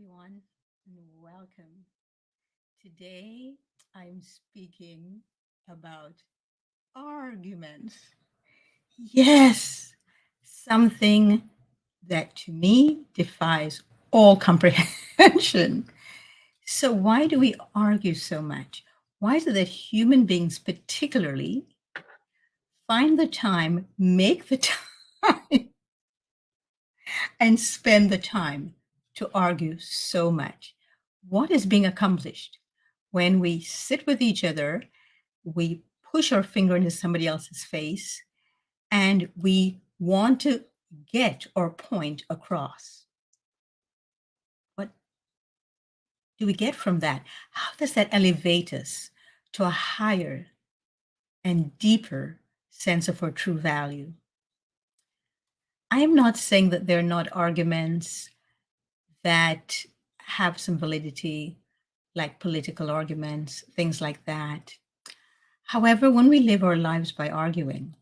everyone, and welcome. Today, I'm speaking about arguments. Yes, something that to me defies all comprehension. So, why do we argue so much? Why is it that human beings, particularly, find the time, make the time, and spend the time to argue so much? What is being accomplished when we sit with each other, we push our finger into somebody else's face, and we want to get our point across? What do we get from that? How does that elevate us to a higher and deeper sense of our true value? I am not saying that there are not arguments that have some validity, like political arguments, things like that. However, when we live our lives by arguing,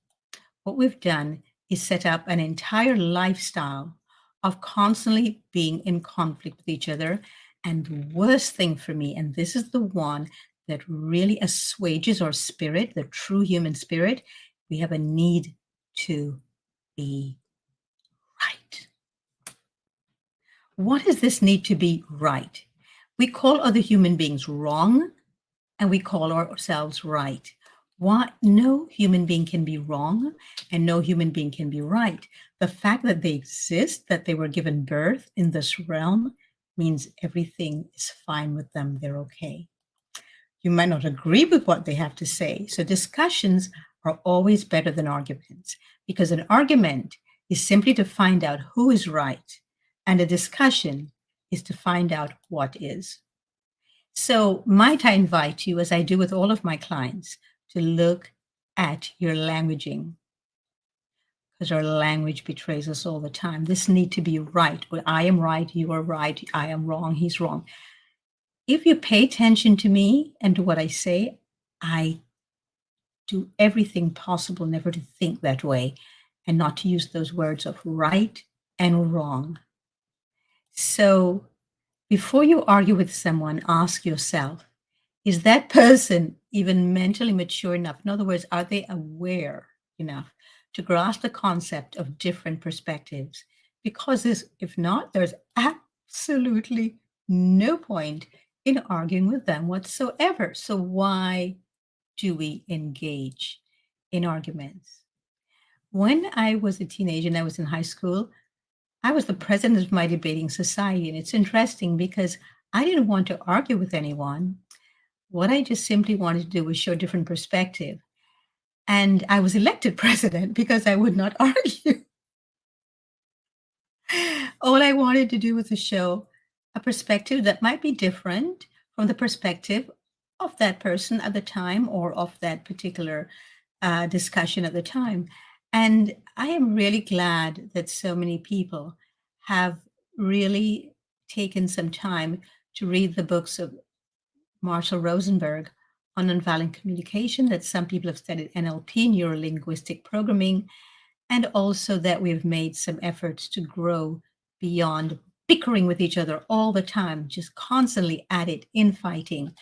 what we've done is set up an entire lifestyle of constantly being in conflict with each other. And the worst thing for me, and this is the one that really assuages our spirit, the true human spirit, we have a need to be right. What is this need to be right? We call other human beings wrong and we call ourselves right. Why? No human being can be wrong and no human being can be right. The fact that they exist, that they were given birth in this realm, means everything is fine with them. They're okay. You might not agree with what they have to say. So discussions are always better than arguments because an argument is simply to find out who is right, and a discussion is to find out what is. So, might I invite you, as I do with all of my clients, to look at your languaging, because our language betrays us all the time. This need to be right. Well, I am right, you are right, I am wrong, he's wrong. If you pay attention to me and to what I say, I do everything possible never to think that way and not to use those words of right and wrong. So, before you argue with someone, ask yourself, is that person even mentally mature enough? In other words, are they aware enough to grasp the concept of different perspectives? Because if not, there's absolutely no point in arguing with them whatsoever. So why do we engage in arguments? When I was a teenager and I was in high school, I was the president of my debating society. And it's interesting because I didn't want to argue with anyone. What I just simply wanted to do was show a different perspective. And I was elected president because I would not argue. All I wanted to do was to show a perspective that might be different from the perspective of that person at the time or of that particular discussion at the time. And I am really glad that so many people have really taken some time to read the books of Marshall Rosenberg on nonviolent communication, that some people have studied NLP, neuro linguistic programming, and also that we've made some efforts to grow beyond bickering with each other all the time, just constantly at it, infighting,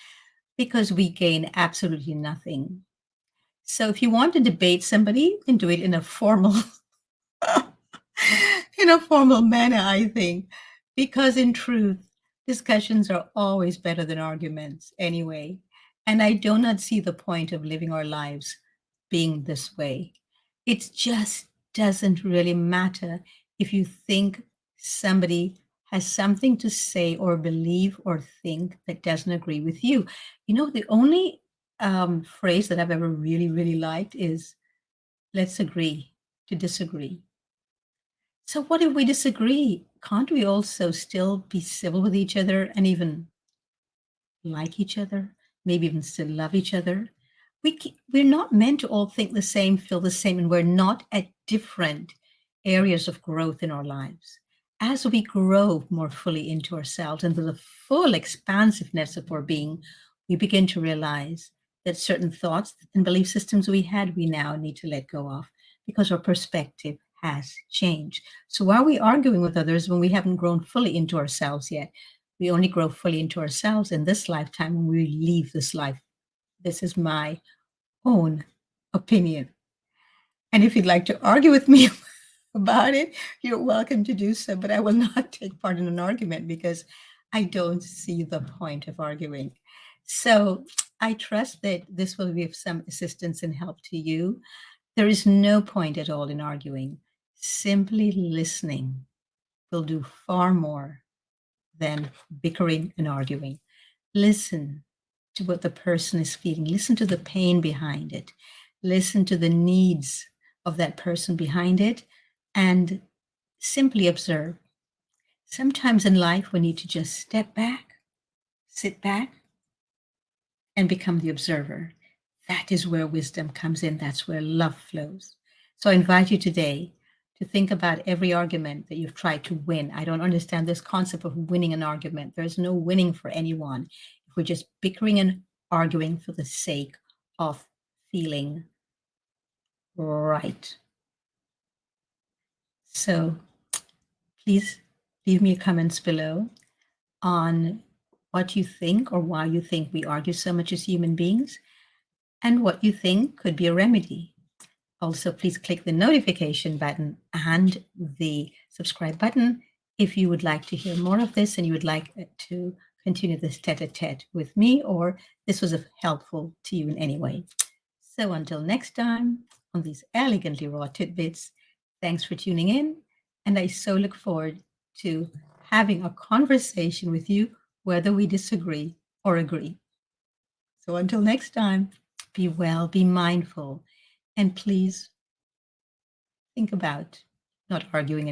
because we gain absolutely nothing. So if you want to debate somebody, you can do it in a formal in a formal manner, I think, because in truth, discussions are always better than arguments anyway. And I do not see the point of living our lives being this way. It just doesn't really matter if you think somebody has something to say or believe or think that doesn't agree with you. You know, the only phrase that I've ever really, really liked is let's agree to disagree. So, what if we disagree? Can't we also still be civil with each other and even like each other? Maybe even still love each other? We're not meant to all think the same, feel the same, and we're not at different areas of growth in our lives. As we grow more fully into ourselves, into the full expansiveness of our being, we begin to realize that certain thoughts and belief systems we had, we now need to let go of because our perspective has changed. So why are we arguing with others when we haven't grown fully into ourselves yet? We only grow fully into ourselves in this lifetime when we leave this life. This is my own opinion. And if you'd like to argue with me about it, you're welcome to do so, but I will not take part in an argument because I don't see the point of arguing. So I trust that this will be of some assistance and help to you. There is no point at all in arguing. Simply listening will do far more than bickering and arguing. Listen to what the person is feeling. Listen to the pain behind it. Listen to the needs of that person behind it and simply observe. Sometimes in life, we need to just step back, sit back, and become the observer. That is where wisdom comes in. That's where love flows. So I invite you today to think about every argument that you've tried to win. I don't understand this concept of winning an argument. There's no winning for anyone. If we're just bickering and arguing for the sake of feeling right. So please leave me comments below on what you think or why you think we argue so much as human beings and what you think could be a remedy. Also, please click the notification button and the subscribe button if you would like to hear more of this and you would like to continue this tete-a-tete with me, or this was helpful to you in any way. So until next time, on these elegantly raw tidbits, thanks for tuning in, and I so look forward to having a conversation with you, whether we disagree or agree. So until next time, be well, be mindful, and please think about not arguing